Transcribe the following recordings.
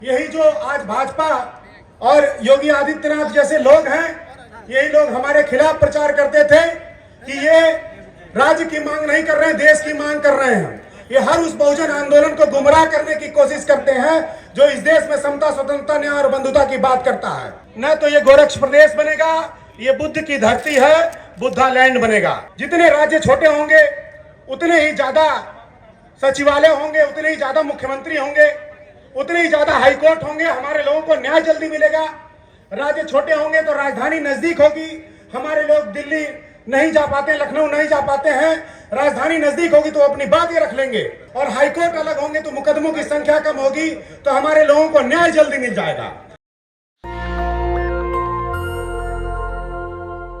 यही जो आज भाजपा और योगी आदित्यनाथ जैसे लोग हैं, यही लोग हमारे खिलाफ प्रचार करते थे कि ये राज्य की मांग नहीं कर रहे हैं, देश की मांग कर रहे हैं। ये हर उस बहुजन आंदोलन को गुमराह करने की कोशिश करते हैं जो इस देश में समता, स्वतंत्रता, न्याय और बंधुता की बात करता है। न तो ये गोरक्ष प्रदेश बनेगा, ये बुद्ध की धरती है, बुद्धा लैंड बनेगा। जितने राज्य छोटे होंगे उतने ही ज्यादा सचिवालय होंगे, उतने ही ज्यादा मुख्यमंत्री होंगे, उतने ही ज्यादा हाईकोर्ट होंगे, हमारे लोगों को न्याय जल्दी मिलेगा। राज्य छोटे होंगे तो राजधानी नजदीक होगी, हमारे लोग दिल्ली नहीं जा पाते, लखनऊ नहीं जा पाते हैं। राजधानी नजदीक होगी तो अपनी बात ये रख लेंगे, और हाईकोर्ट अलग होंगे तो मुकदमों की संख्या कम होगी, तो हमारे लोगों को न्याय जल्दी मिल जाएगा।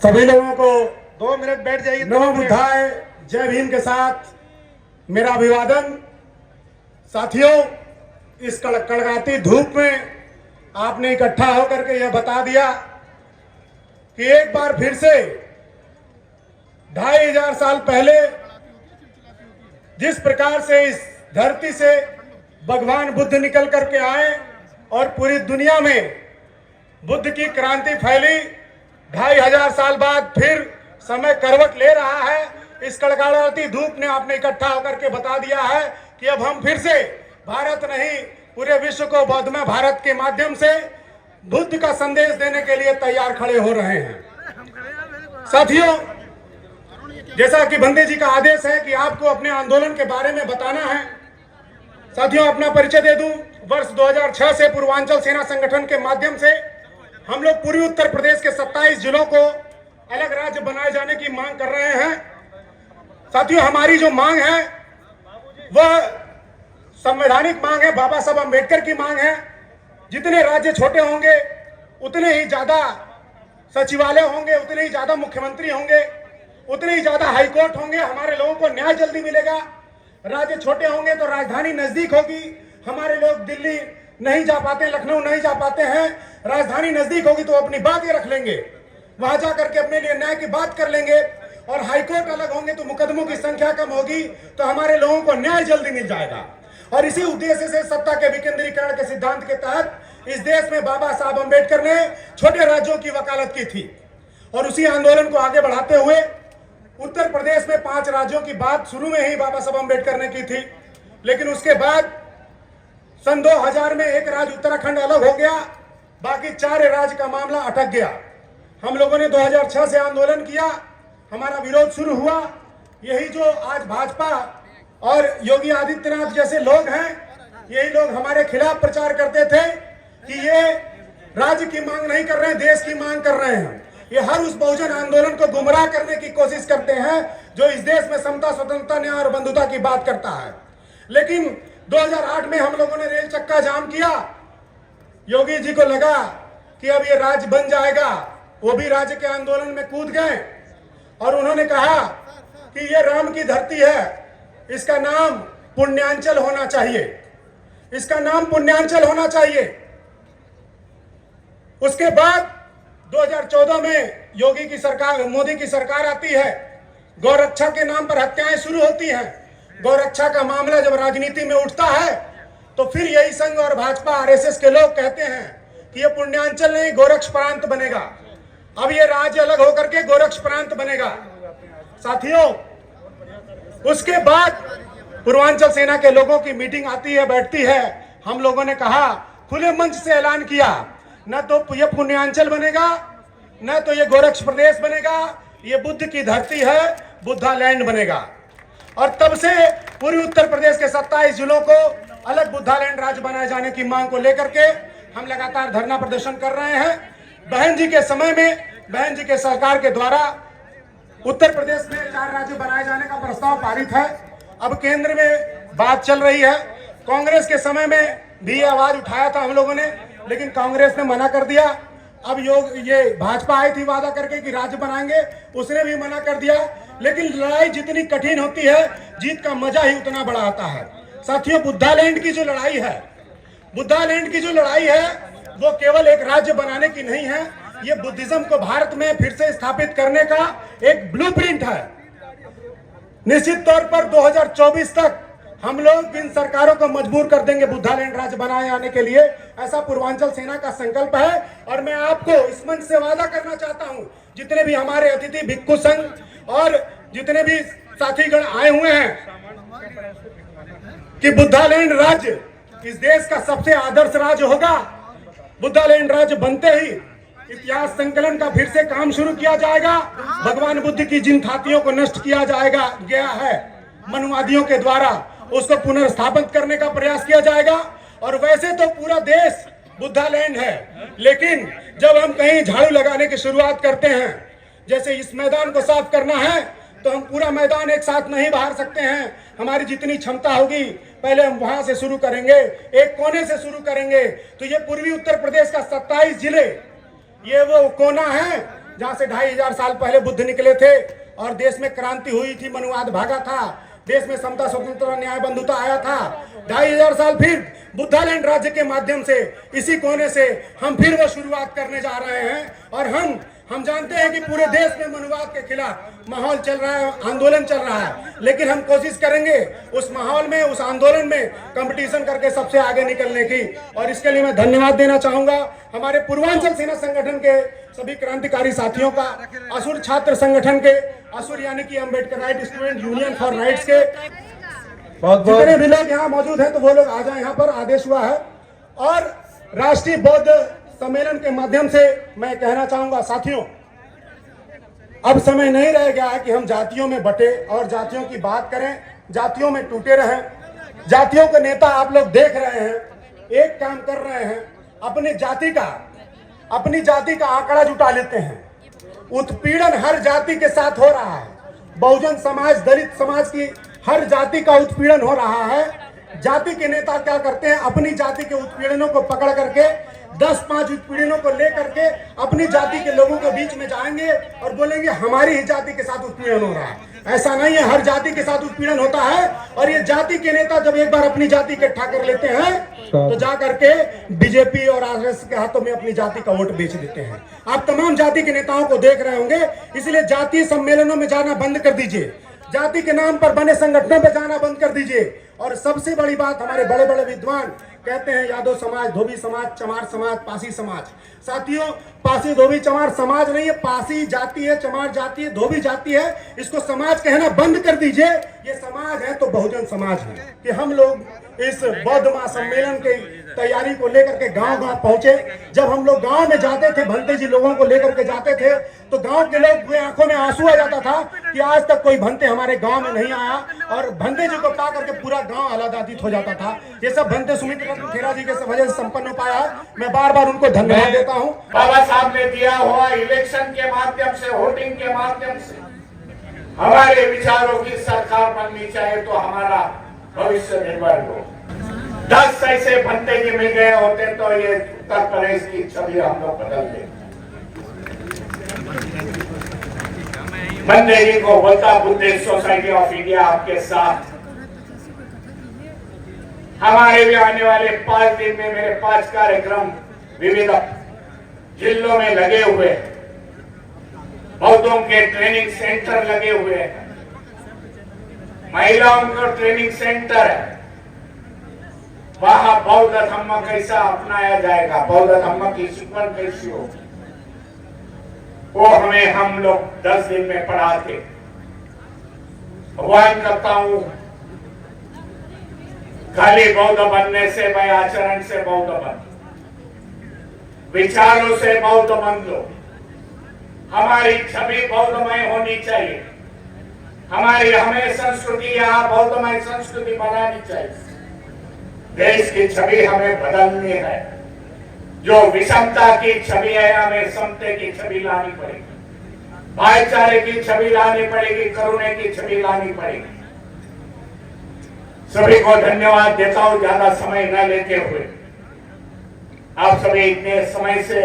सभी लोगों को 2 मिनट बैठ जाइए। नमो बुद्धाय, जय भीम के साथ मेरा अभिवादन। साथियों, इस कड़कड़ाती धूप में आपने इकट्ठा होकर के यह बता दिया कि एक बार फिर से 2500 साल पहले जिस प्रकार से इस धरती से भगवान बुद्ध निकल करके आए और पूरी दुनिया में बुद्ध की क्रांति फैली, 2500 साल बाद फिर समय करवट ले रहा है। इस कड़कड़ाती धूप ने आपने इकट्ठा होकर के बता दिया है कि अब हम फिर से भारत नहीं पूरे विश्व को बौद्धमय भारत के माध्यम से बुद्ध का संदेश देने के लिए तैयार खड़े हो रहे हैं। साथियों, जैसा कि बंदे जी का आदेश है कि आपको अपने आंदोलन के बारे में बताना है। साथियों, अपना परिचय दे दूं। वर्ष 2006 से पूर्वांचल सेना संगठन के माध्यम से हम लोग पूर्वी उत्तर प्रदेश के 27 जिलों को अलग राज्य बनाए जाने की मांग कर रहे हैं। साथियों, हमारी जो मांग है वह संवैधानिक मांग है, बाबा साहब अम्बेडकर की मांग है। जितने राज्य छोटे होंगे उतने ही ज्यादा सचिवालय होंगे, उतने ही ज्यादा मुख्यमंत्री होंगे, उतने ही ज्यादा हाईकोर्ट होंगे, हमारे लोगों को न्याय जल्दी मिलेगा। राज्य छोटे होंगे तो राजधानी नजदीक होगी, हमारे लोग दिल्ली नहीं जा पाते, लखनऊ नहीं जा पाते हैं। राजधानी नजदीक होगी तो अपनी बात ये रख लेंगे, वहां जाकर के अपने लिए न्याय की बात कर लेंगे, और हाईकोर्ट अलग होंगे तो मुकदमों की संख्या कम होगी, तो हमारे लोगों को न्याय जल्दी मिल जाएगा। और इसी उद्देश्य से सत्ता के विकेंद्रीकरण के सिद्धांत के तहत इस देश में बाबा साहब अम्बेडकर ने छोटे राज्यों की वकालत की थी, और उसी आंदोलन को आगे बढ़ाते हुए उत्तर प्रदेश में 5 राज्यों की बात शुरू में ही बाबा साहब अम्बेडकर ने की थी। लेकिन उसके बाद सन 2000 में एक राज्य उत्तराखंड अलग हो गया, बाकी 4 राज्य का मामला अटक गया। हम लोगों ने 2006 से आंदोलन किया, हमारा विरोध शुरू हुआ। यही जो आज भाजपा और योगी आदित्यनाथ जैसे लोग हैं, यही लोग हमारे खिलाफ प्रचार करते थे कि ये राज्य की मांग नहीं कर रहे हैं, देश की मांग कर रहे हैं। ये हर उस बहुजन आंदोलन को गुमराह करने की कोशिश करते हैं जो इस देश में समता, स्वतंत्रता, न्याय और बंधुता की बात करता है। लेकिन 2008 में हम लोगों ने रेल चक्का जाम किया। योगी जी को लगा कि अब ये राज्य बन जाएगा, वो भी राज्य के आंदोलन में कूद गए और उन्होंने कहा कि ये राम की धरती है, इसका नाम पुण्यांचल होना चाहिए, इसका नाम पुण्यांचल होना चाहिए। उसके बाद 2014 में योगी की सरकार, मोदी की सरकार आती है, गौरक्षा के नाम पर हत्याएं शुरू होती हैं। गौरक्षा का मामला जब राजनीति में उठता है तो फिर यही संघ और भाजपा आरएसएस के लोग कहते हैं कि ये पुण्यांचल नहीं, गोरक्ष प्रांत बनेगा। अब ये राज्य अलग होकर के गोरक्ष प्रांत बनेगा। साथियों, उसके बाद पूर्वांचल सेना के लोगों की मीटिंग आती है, बैठती है। हम लोगों ने कहा, खुले मंच से ऐलान किया, न तो ये पुण्यांचल बनेगा, न तो ये गोरक्ष प्रदेश बनेगा, ये बुद्ध की धरती है, बुद्धा लैंड बनेगा। और तब से पूर्वी उत्तर प्रदेश के 27 जिलों को अलग बुद्धा लैंड राज्य बनाए जाने की मांग को लेकर के हम लगातार धरना प्रदर्शन कर रहे हैं। बहन जी के समय में, बहन जी के सरकार के द्वारा उत्तर प्रदेश में 4 राज्य बनाए जाने का प्रस्ताव पारित है। अब केंद्र में बात चल रही है। कांग्रेस के समय में भी आवाज उठाया था हम लोगों ने, लेकिन कांग्रेस ने मना कर दिया। अब ये भाजपा आई थी वादा करके कि राज्य बनाएंगे, उसने भी मना कर दिया। लेकिन लड़ाई जितनी कठिन होती है, जीत का मजा ही उतना बड़ा आता है। साथियों, बुद्धा लैंड की जो लड़ाई है, बुद्धा लैंड की जो लड़ाई है, वो केवल एक राज्य बनाने की नहीं है, ये बुद्धिज्म को भारत में फिर से स्थापित करने का एक ब्लूप्रिंट है। निश्चित तौर पर 2024 तक हम लोग इन सरकारों को मजबूर कर देंगे बुद्धालैंड राज्य बनाए आने के लिए। ऐसा पूर्वांचल सेना का संकल्प है। और मैं आपको इस मंच से वादा करना चाहता हूं, जितने भी हमारे अतिथि भिक्षु संघ और जितने भी साथीगण आए हुए हैं, कि बुद्धालैंड राज्य इस देश का सबसे आदर्श राज्य होगा। बुद्धालैंड राज्य बनते ही इतिहास संकलन का फिर से काम शुरू किया जाएगा। भगवान बुद्ध की जिन थातियों को नष्ट किया गया है मनुवादियों के द्वारा, उसको पुनर्स्थापित करने का प्रयास किया जाएगा। और वैसे तो पूरा देश बुद्धालैंड है, लेकिन जब हम कहीं झाड़ू लगाने की शुरुआत करते हैं, जैसे इस मैदान को साफ करना है, तो हम पूरा मैदान एक साथ नहीं बहार सकते हैं। हमारी जितनी क्षमता होगी पहले हम वहां से शुरू करेंगे, एक कोने से शुरू करेंगे। तो ये पूर्वी उत्तर प्रदेश का 27 जिले, ये वो कोना है जहां से 2500 साल पहले बुद्ध निकले थे और देश में क्रांति हुई थी, मनुवाद भागा था, देश में समता, स्वतंत्रता, न्याय, बंधुता आया था। 2500 साल फिर बुद्धालैंड राज्य के माध्यम से इसी कोने से हम फिर वो शुरुआत करने जा रहे हैं। और हम जानते हैं कि पूरे देश में मनुवाद के खिलाफ माहौल चल रहा है, आंदोलन चल रहा है, लेकिन हम कोशिश करेंगे उस माहौल में, उस आंदोलन में कंपटीशन करके सबसे आगे निकलने की। और इसके लिए मैं धन्यवाद देना चाहूंगा हमारे पूर्वांचल सेना संगठन के सभी क्रांतिकारी साथियों का, असुर छात्र संगठन के, असुर यानी कि Ambedkarite student union for rights के जितने भी लोग यहाँ मौजूद हैं, तो वो लोग आ जाए, यहाँ पर आदेश हुआ है। और राष्ट्रीय बौद्ध सम्मेलन के माध्यम से मैं कहना चाहूंगा, साथियों, अब समय नहीं रह गया है कि हम जातियों में बटे और जातियों की बात करें, जातियों में टूटे रहें। जातियों के नेता आप लोग देख रहे हैं, एक काम कर रहे हैं, अपनी जाति का आंकड़ा जुटा लेते हैं। उत्पीड़न हर जाति के साथ हो रहा है। बहुजन समाज, दलित समाज की हर जाति का उत्पीड़न हो रहा है। जाति के नेता क्या करते हैं, अपनी जाति के उत्पीड़नों को पकड़ करके 10-5 उत्पीड़नों को लेकर के अपनी जाति के लोगों के बीच में जाएंगे और बोलेंगे हमारी ही जाति के साथ उत्पीड़न हो रहा है। ऐसा नहीं है, हर जाति के साथ उत्पीड़न होता है। और ये जाति के नेता जब एक बार अपनी जाति इकट्ठा कर लेते हैं, तो जा करके बीजेपी और आरएसएस के हाथों में अपनी जाति का वोट बेच देते हैं। आप तमाम जाति के नेताओं को देख रहे होंगे, इसलिए जातीय सम्मेलनों में जाना बंद कर दीजिए, जाति के नाम पर बने संगठनों में जाना बंद कर दीजिए। और सबसे बड़ी बात, हमारे बड़े बड़े विद्वान कहते हैं यादव समाज, धोबी समाज, चमार समाज, पासी समाज। साथियों, पासी, धोबी, चमार समाज नहीं है, पासी जाति है, चमार जाति है, धोबी जाति है। इसको समाज कहना बंद कर दीजिए। ये समाज है तो बहुजन समाज है। कि हम लोग इस बौद्ध महासम्मेलन की तैयारी को लेकर के गांव-गांव पहुंचे। जब हम लोग गांव में जाते थे, भंते जी लोगों को लेकर के जाते थे, तो गांव के लोग की आंखों में आंसू आ जाता था कि आज तक कोई भंते हमारे गांव में नहीं आया। और भंते जी को पा करके पूरा गांव आह्लादित हो जाता था। ये सब भंते सुमित रत्न खेरा जी के वजह से संपन्न हो पाया। मैं बार बार उनको धन्यवाद देता हूँ। बाबा साहब ने दिया हुआ इलेक्शन के माध्यम से, वोटिंग के माध्यम से हमारे विचारों की सरकार बननी चाहिए, तो हमारा भविष्य निर्भर हो। 10 ऐसे भंते जी मिल गए होते तो ये उत्तर प्रदेश की छवि हम लोग बदल दें। भंते जी को बोलता, बुद्धिस्ट सोसाइटी ऑफ इंडिया आपके साथ। हमारे भी आने वाले 5 दिन में मेरे 5 कार्यक्रम विविध जिलों में लगे हुए, बौद्धों के ट्रेनिंग सेंटर लगे हुए हैं, महिलाओं का ट्रेनिंग सेंटर है। वहां बौद्ध धर्म कैसा अपनाया जाएगा, बौद्ध धर्म की शिकवन कैसी हो, वो हमें हम लोग 10 दिन में पढ़ाते। आह्वान करता हूं, खाली बौद्ध बनने से, मैं आचरण से बौद्ध बन, विचारों से बौद्ध बन लो। हमारी छवि बौद्धमय होनी चाहिए। हमें संस्कृति, यहाँ बौद्धमय संस्कृति बनानी चाहिए। देश की छवि हमें बदलनी है। जो विषमता की छवि है, हमें समते की छवि लानी पड़ेगी, भाईचारे की छवि लानी पड़ेगी, करुणे की छवि लानी पड़ेगी। सभी को धन्यवाद देता हूं, ज्यादा समय न लेते हुए। आप सभी इतने समय से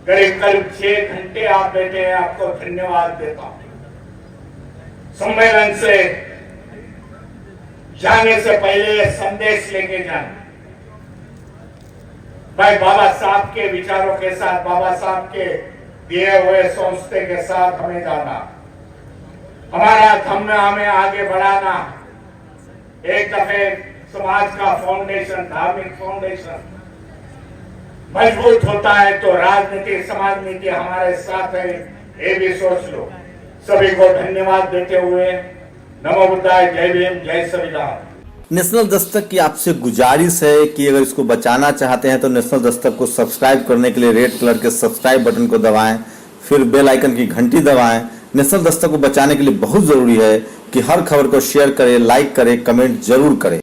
करीब 6 घंटे आप बैठे हैं, आपको धन्यवाद देता हूं। सम्मेलन से जाने से पहले संदेश लेके जाना, भाई बाबा साहब के विचारों के साथ, बाबा साहब के दिए हुए सोचते के साथ हमें जाना, हमारा धम्म हमें आगे बढ़ाना। एक दफे समाज का फाउंडेशन, धार्मिक फाउंडेशन मजबूत होता है तो राजनीति, समाज नीति हमारे साथ है, ये भी सोच लो। सभी को धन्यवाद देते हुए नमो बुद्धाय, जय भीम, जय संविधान। नेशनल दस्तक की आपसे गुजारिश है कि अगर इसको बचाना चाहते हैं तो नेशनल दस्तक को सब्सक्राइब करने के लिए रेड कलर के सब्सक्राइब बटन को दबाएं, फिर बेल आइकन की घंटी दबाएं। नेशनल दस्तक को बचाने के लिए बहुत जरूरी है कि हर खबर को शेयर करें, लाइक करें, कमेंट जरूर करें।